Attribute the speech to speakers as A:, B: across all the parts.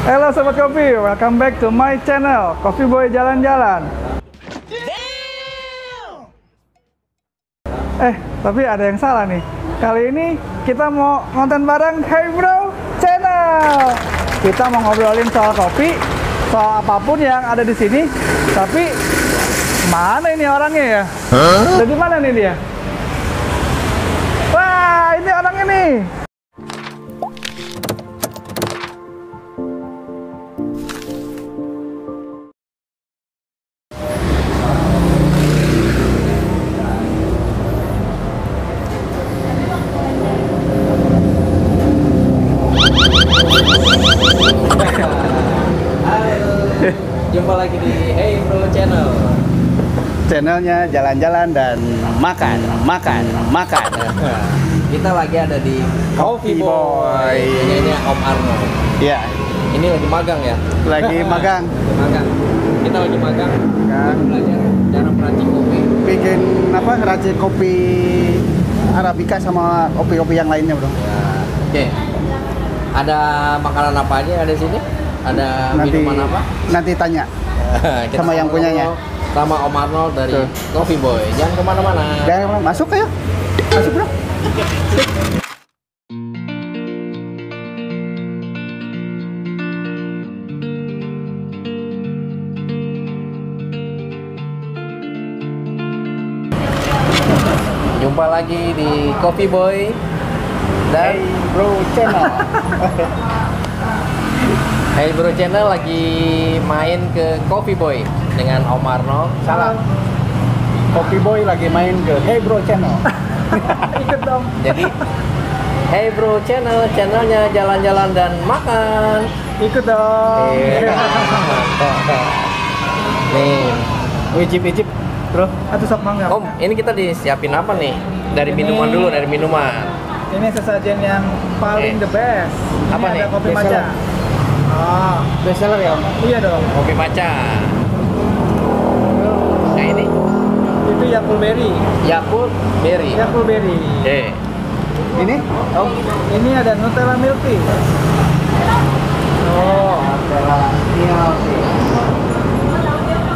A: Halo Sobat Kopi, welcome back to my channel Coffee Boy Jalan-Jalan. Tapi ada yang salah nih. Kali ini kita mau ngonten bareng Hey Bro Channel. Kita mau ngobrolin soal kopi, soal apapun yang ada di sini. Tapi mana ini orangnya ya? Dari mana nih dia? Wah, ini orangnya nih.
B: Jumpa lagi di Hey Bro Channel.
C: Channelnya jalan-jalan dan makan.
B: Kita lagi ada di Coffee Boy. Ini Om Arno.
C: Ya,
B: Ini lagi magang ya?
C: lagi magang.
B: Kita lagi magang.
C: Kan
B: Belajar cara meracik kopi.
C: bikin apa? Racik kopi Arabica sama kopi-kopi yang lainnya, Bro.
B: Ya, oke. Ada makanan apa aja ada di sini? Ada
C: Nanti
B: minuman apa?
C: nanti tanya
B: Kita
C: sama yang punyanya.
B: Sama Om Arnold dari
C: Tuh.
B: Coffee Boy. Jangan kemana-mana.
C: Jangan masuk ayo. Masuk, Bro.
B: Jumpa lagi di Coffee Boy dan
C: Hey Bro Channel.
B: Hey Bro Channel lagi main ke Coffee Boy dengan Om Arno.
C: Salah. Coffee Boy lagi main ke Hey Bro Channel.
A: Ikut dong.
B: Jadi Hey Bro Channel, channelnya jalan-jalan dan makan.
A: Ikut dong.
B: Nih,
C: Icip, Bro.
A: Atau sok mangga.
B: Om, ini kita disiapin apa nih? Dari
A: Ini-
B: minuman dulu, dari minuman.
A: Ini sesajen yang paling the best.
B: Apa
A: Ini
B: nih?
A: ada kopi
C: Best
A: maca.
C: seller.
A: Ah,
C: Best seller ya, Om?
A: iya dong.
B: Kopi maca. Nah ini
A: Itu Yakult Berry.
B: Yakult Berry.
A: Yakult Berry.
C: Ini?
A: Oh, ini ada Nutella Milk Tea. Oh,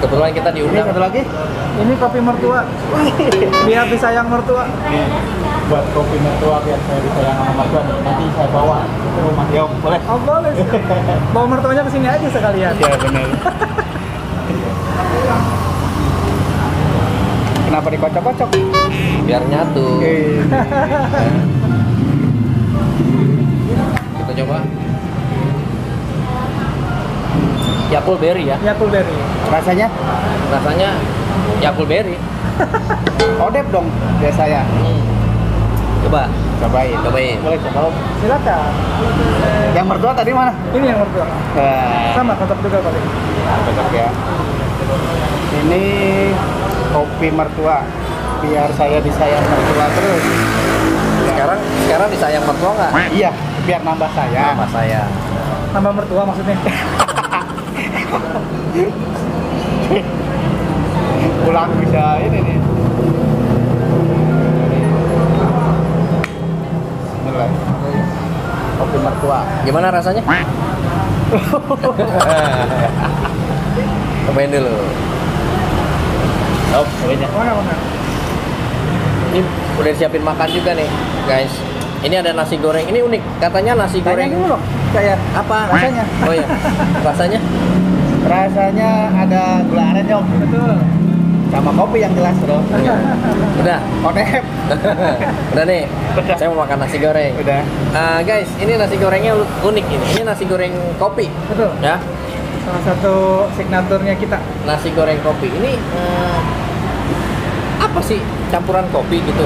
B: Kebetulan kita
C: Ini
B: diundang.
C: satu lagi?
A: ini kopi mertua. Biar disayang mertua.
C: Nih, buat kopi mertua biar saya disayang sama mertua. Nanti saya bawa ke rumah. Ya, Om, boleh?
A: Oh, boleh. Bawa mertuanya ke sini aja sekalian.
C: Ya, benar. Kenapa dikocok-kocok?
B: Biar nyatu.
C: Eh,
B: Kita coba. Yakult Berry ya.
A: Yakult Berry.
C: rasanya
B: Rasanya Yakult Berry.
C: odep dong biasa ya.
B: Coba.
C: Cobain.
B: Cobain.
C: Boleh coba, Om.
A: Silakan.
C: Yang mertua tadi mana?
A: Ini yang mertua. Sama kotak juga kali.
C: Cocok ya. Ini kopi mertua. Biar saya disayang mertua terus.
B: Sekarang disayang mertua nggak?
C: Iya, biar nambah sayang.
B: Sama saya.
A: Tambah mertua maksudnya.
C: Pulang bisa ini nih. Bismillah. Kopi mertua.
B: Gimana rasanya? Cobain dulu.
C: Oh, kayaknya.
A: Mana?
B: Ini udah siapin makan juga nih, guys. Ini ada nasi goreng. Ini unik. Katanya nasi
C: Tanya
B: goreng.
C: dulu dong. Kayak
B: Apa?
C: rasanya.
B: Oh iya. Rasanya?
C: Rasanya ada gula aren, Om.
A: Betul.
C: Sama kopi yang jelas, Bro.
B: Udah.
C: Odep.
B: Udah nih.
C: Udah.
B: Saya mau makan nasi goreng.
C: Udah.
B: Guys, ini nasi gorengnya unik ini. Ini nasi goreng kopi.
A: Betul.
B: Ya.
A: Salah satu signaturnya kita.
B: Nasi goreng kopi. Ini apa sih campuran kopi gitu?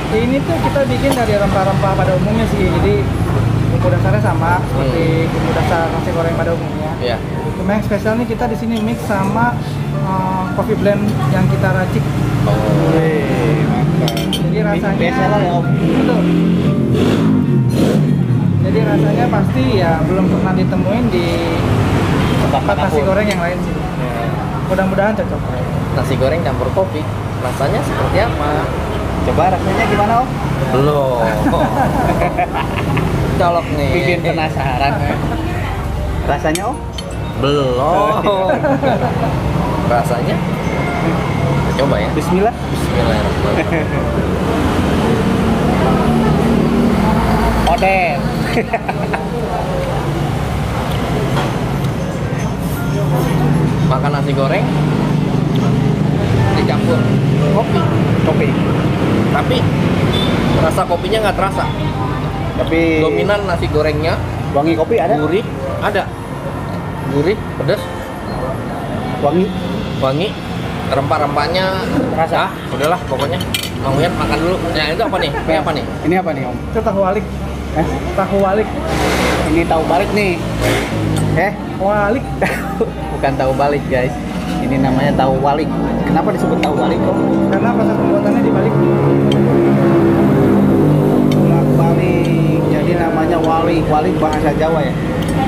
A: Ini tuh kita bikin dari rempah-rempah pada umumnya sih. Jadi bumbu dasarnya sama seperti bumbu dasar nasi goreng pada umumnya.
B: Iya.
A: Cuma yang spesial nih kita di sini mix sama coffee blend yang kita racik.
C: Wih, mantap.
A: Jadi rasanya
C: Best seller ya, Om.
A: Betul. Jadi rasanya pasti ya belum pernah ditemuin di tempat nasi
C: manapun.
A: goreng yang lain sih.
C: Ya.
A: Mudah-mudahan cocok.
B: Nasi goreng campur kopi. Rasanya seperti apa?
C: Coba rasanya gimana, Om?
B: Belum. Colok nih.
C: Bikin penasaran. Rasanya Om?
B: Belum. Rasanya? Coba ya.
C: Bismillah.
B: Bismillahirrahmanirrahim.
C: Oden.
B: Makan nasi goreng dicampur kopi. Tapi rasa kopinya nggak terasa.
C: Tapi
B: Dominan nasi gorengnya
C: wangi kopi ada?
B: gurih, ada. Gurih, pedas,
C: Wangi.
B: rempah-rempahnya
C: Terasa?
B: udahlah pokoknya. Mang Uyan makan dulu. Yang itu apa nih? Ini apa nih?
C: Ini apa nih Om?
A: Itu tahu walik.
C: Eh?
A: Tahu walik.
C: Ini tahu balik nih.
A: Walik.
C: Bukan tahu balik guys. Ini namanya tahu walik. Kenapa disebut tahu walik kok?
A: Karena proses pembuatannya dibalik.
C: Balik. Jadi namanya walik. Walik bahasa Jawa ya?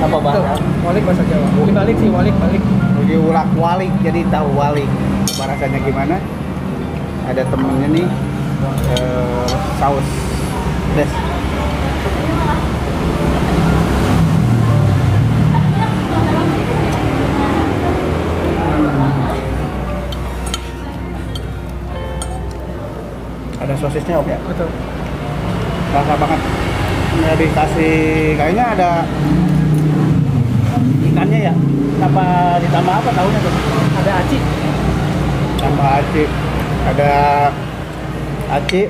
C: Apa bahasa?
A: Walik bahasa Jawa. Dibalik sih walik balik.
C: Diulak walik jadi tahu walik. Rasanya gimana? Ada temennya nih saus pedas. Ada sosisnya Om ya?
A: Betul.
C: Rasa banget. Ini dikasih kayaknya ada ikannya ya? Apa ditambah apa tahunya tuh?
A: Ada aci.
C: Tambah aci. Ada aci.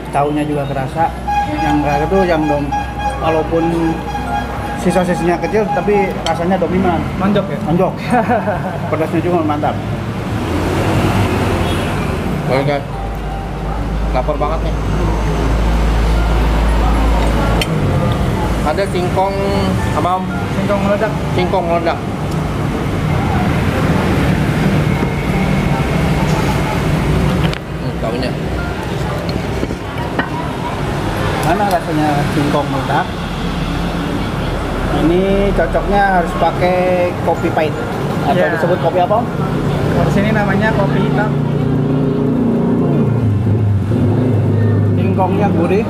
C: Tahunya juga kerasa. Yang kerasa tuh yang walaupun si sosisnya kecil tapi rasanya dominan.
A: Manjok ya.
C: Anjok. Pedasnya juga mantap.
B: Oke guys. Lapar banget nih. Ada singkong apa Om?
A: Singkong meledak.
B: Singkong meledak. Tahunya.
C: Mana rasanya singkong meledak? Ini cocoknya harus pakai kopi pahit atau
A: Ya.
C: disebut kopi apa Om?
A: Kalau di sini namanya kopi hitam.
C: Singkongnya gurih,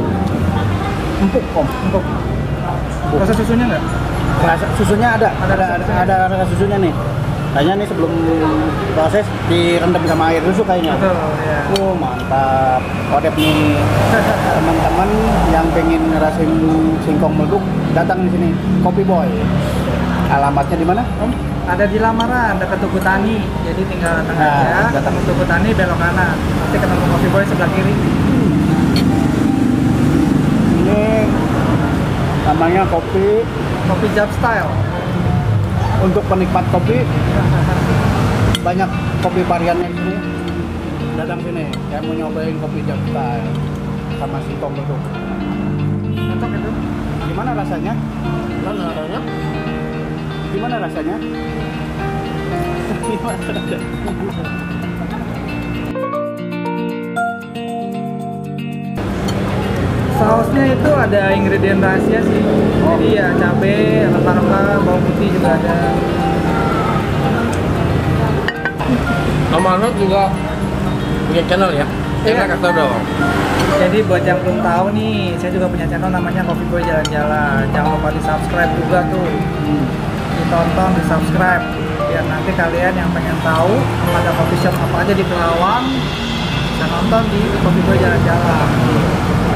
C: empuk Om.
A: Untuk rasa susunya nggak?
C: Rasa susunya ada rasa susunya nih. Kayaknya nih sebelum proses direndam sama air susu kayaknya.
A: Betul ya.
C: Mantap. Odep nih teman-teman yang pengen ngerasain singkong meleduk datang di sini. Kopi Boy. Alamatnya di mana Om?
A: Ada di Lamaran, dekat Tugu Tani. Jadi tinggal datang
C: Nah,
A: aja.
C: datang.
A: Ke Tugu Tani belok kanan. Nanti ketemu Coffee Boy sebelah kiri.
C: Ini namanya kopi.
A: Kopi Jap Style.
C: Untuk penikmat kopi banyak kopi variannya di sini. Datang sini, saya mau nyobain kopi Jap Style sama singkong meleduk.
A: Cocok itu.
C: Gimana rasanya?
B: Mana rasanya?
C: Gimana rasanya? Gimana rasanya?
A: Sausnya itu ada ingredient rahasia sih. Jadi ya cabai, rempah-rempah, bawang putih juga ada.
B: Om Arnold juga punya channel ya?
A: Iya.
B: Kasih tau dong.
A: Jadi buat yang belum tahu nih, saya juga punya channel namanya Coffee Boy Jalan-Jalan. Jangan lupa di subscribe juga tuh. Ditonton, di subscribe. Biar nanti kalian yang pengen tahu ada coffee shop apa aja di Kerawang, bisa nonton di Coffee Boy Jalan-Jalan.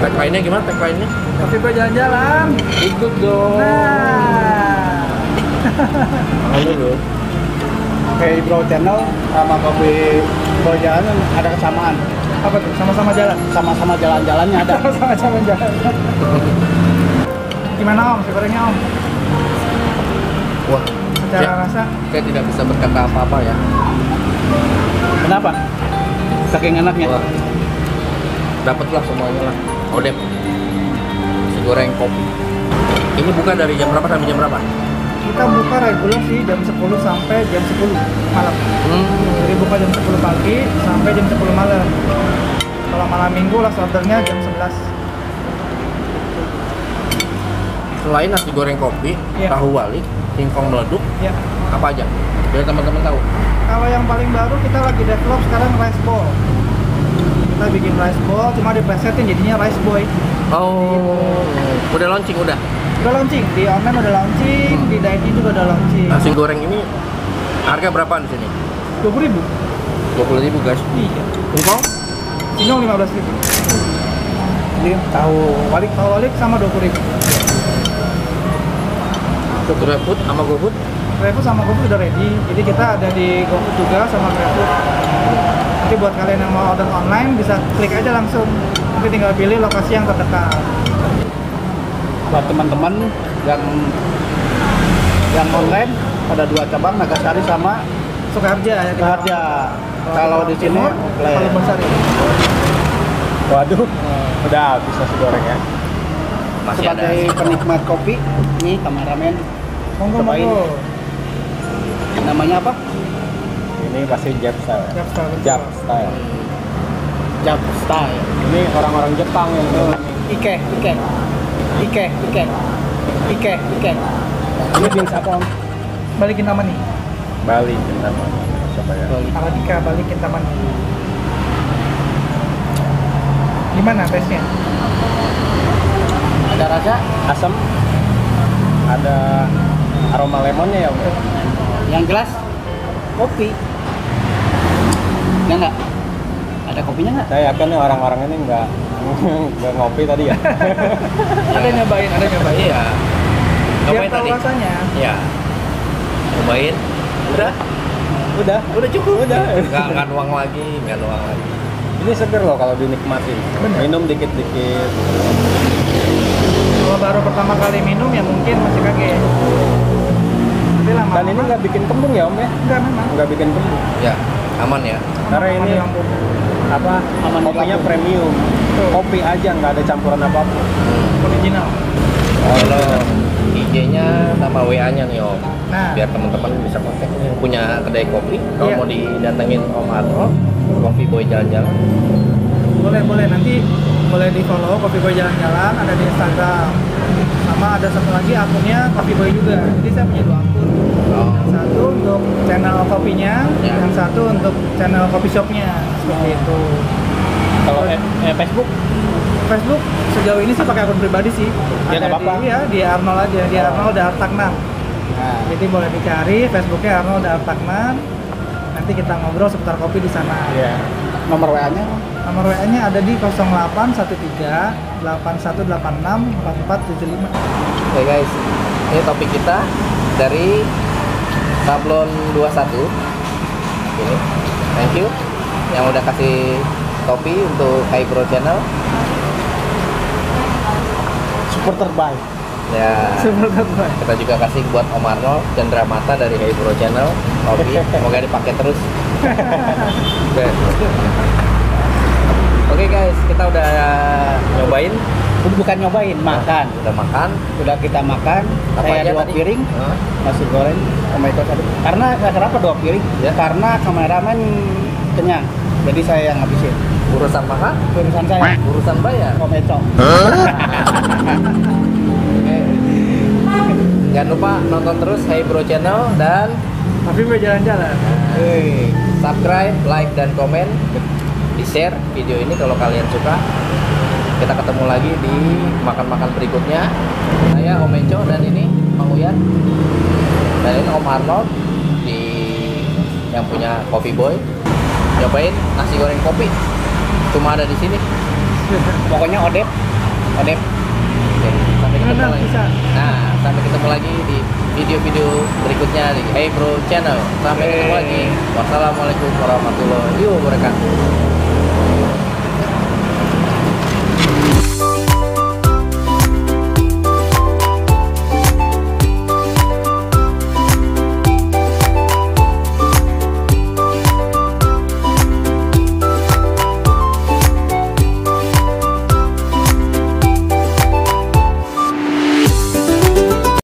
B: Tagline-nya gimana tagline-nya?
A: Coffee Boy Jalan-Jalan.
B: Ikut dong.
A: Nah.
B: Halo dulu.
C: Hey Bro Channel sama kopi Boy Jalan ada kesamaan.
A: Apa tuh? Sama-sama jalan.
C: Sama-sama jalan-jalannya ada.
A: Sama-sama jalan. Gimana Om? Sebenarnya Om?
B: Wah,
A: Secara rasa?
B: saya tidak bisa berkata apa-apa ya.
C: Kenapa? Saking enaknya.
B: Wah, dapatlah semuanya lah. Odep, nasi goreng, kopi. Ini buka dari jam berapa sampai jam berapa?
A: Kita buka regular sih jam 10 sampai jam 10 malam. Jadi buka jam 10 pagi sampai jam 10 malam. Kalau malam minggu lah ordernya jam 11.
B: Selain nasi goreng kopi,
A: Iya.
B: tahu walik, singkong meleduk,
A: Ya.
B: apa aja? Biar teman-teman tahu.
A: Kalau yang paling baru kita lagi develop sekarang rice bowl. kita bikin rice bowl, cuma diplesetin jadinya rice boy.
B: Oh, udah launching udah.
A: Udah launching, di online udah launching, di dine-in juga udah launching.
B: Nasi goreng ini harga berapaan di sini?
A: 20.000.
B: 20.000 guys.
A: Iya.
B: Singkong?
A: Singkong 15.000.
C: Ini tahu walik.
A: Kalau walik sama 20.000.
B: GrabFood sama GoFood?
A: GrabFood sama GoFood udah ready. Jadi kita ada di GoFood juga sama GrabFood. Nanti buat kalian yang mau order online bisa klik aja langsung. Nanti tinggal pilih lokasi yang terdekat.
C: Buat teman-teman yang online ada 2 cabang, Nagasari sama
A: Sukaharja ya.
C: Sukaharja. Kalau di sini
A: Paling besar ini.
D: Waduh, udah habis nasi goreng ya.
B: Masih ada.
C: sebagai penikmat kopi, nih kameramen
A: Monggo
C: cobain.
A: monggo.
C: Namanya apa?
D: Ini pasti Jap style.
A: Jap style.
D: Jap style.
C: Jap style.
D: Ini orang-orang Jepang yang jualan nih.
C: Ike.
D: Ini jenis apa Om?
A: Balikin nama nih.
D: Bali nama. Coba ya.
A: Aladika balikin taman. Gimana tesnya?
C: Ada rasa
D: Asam. Ada aroma lemonnya ya Om.
C: yang jelas kopi. Ya enggak? Ada kopinya enggak?
D: Saya yakin nih orang-orang ini nggak ngopi tadi ya.
A: Ada nyobain.
B: Iya.
A: Biar
B: Cobain
A: tahu
B: tadi.
A: rasanya.
B: Iya. Cobain. Udah?
D: Udah cukup. Udah.
B: Nggak nuang lagi.
D: Ini seger loh kalau dinikmatin.
A: Bener.
D: Minum dikit-dikit.
A: Kalau baru pertama kali minum ya mungkin masih kaget. Tapi lama.
D: Dan ini nggak bikin kembung ya Om ya?
A: enggak memang.
D: Nggak bikin kembung.
B: Ya, aman ya.
D: Karena
A: Aman
D: ini
A: di lambung.
D: apa?
C: Aman di
D: Kopinya
C: lambung.
D: premium.
A: Betul.
D: Kopi aja nggak ada campuran apapun.
A: Original.
B: Kalau IG-nya sama WA-nya nih Om.
A: Nah.
B: Biar teman-teman bisa kontak yang punya kedai kopi. Kalau
A: Iya.
B: mau didatengin Om Arnold, Coffee Boy jalan-jalan.
A: Boleh nanti boleh di follow Coffee Boy Jalan-Jalan, ada di Instagram. Sama ada satu lagi akunnya Coffee Boy juga. Jadi saya punya 2 akun.
B: Oh.
A: Yang satu untuk channel kopinya,
B: Ya.
A: yang satu untuk channel coffee shopnya. Seperti itu.
D: Kalau Facebook
A: Facebook sejauh ini sih pakai akun pribadi sih.
D: Ya,
A: Ada
D: nggak apa-apa.
A: di Arnold aja, di Arnold Dartaknan.
C: Nah,
A: Jadi boleh dicari Facebooknya Arnold Dartaknan. Nanti kita ngobrol seputar kopi di sana.
D: ya.
C: nomor WA-nya
A: Nomor WA-nya ada di 0813 8186 4475.
B: Oke guys, ini topik kita dari Sablon 21. Ini, thank you yang udah kasih topi untuk Hey Bro Channel.
C: super terbaik.
B: Ya,
A: Semoga baik.
B: kita juga kasih buat Om Arnold Chandra Mata dari Hey Bro Channel topi. Semoga dipakai terus. Oke. Oke guys, kita udah nyobain,
C: Bukan nyobain, makan.
B: udah makan.
C: Udah kita makan.
B: Apa
C: Saya
B: aja
C: 2
B: tadi?
C: piring
B: Hah?
C: nasi goreng. Oh my god, aduh. Karena kenapa 2 piring?
B: Ya.
C: Karena kameramen kenyang. Jadi saya yang ngabisin.
B: Urusan makan,
C: Urusan saya.
B: urusan bayar.
C: Om Eco.
B: Oke. Jangan lupa nonton terus Hey Bro Channel dan
A: Coffee Boy Jalan-Jalan.
C: Hei.
B: subscribe, like dan komen, di share video ini kalau kalian suka. Kita ketemu lagi di makan-makan berikutnya. Saya Om Eco dan ini Mang Uyan dan ini Om Arnold di yang punya Coffee Boy. Cobain nasi goreng kopi, cuma ada di sini.
C: Pokoknya Odep.
B: Oke, sampai ketemu
A: Benar,
B: lagi.
A: bisa.
B: Nah, sampai ketemu lagi di video-video berikutnya di Hey Bro Channel. Sampai ketemu lagi. Wassalamualaikum warahmatullahi wabarakatuh.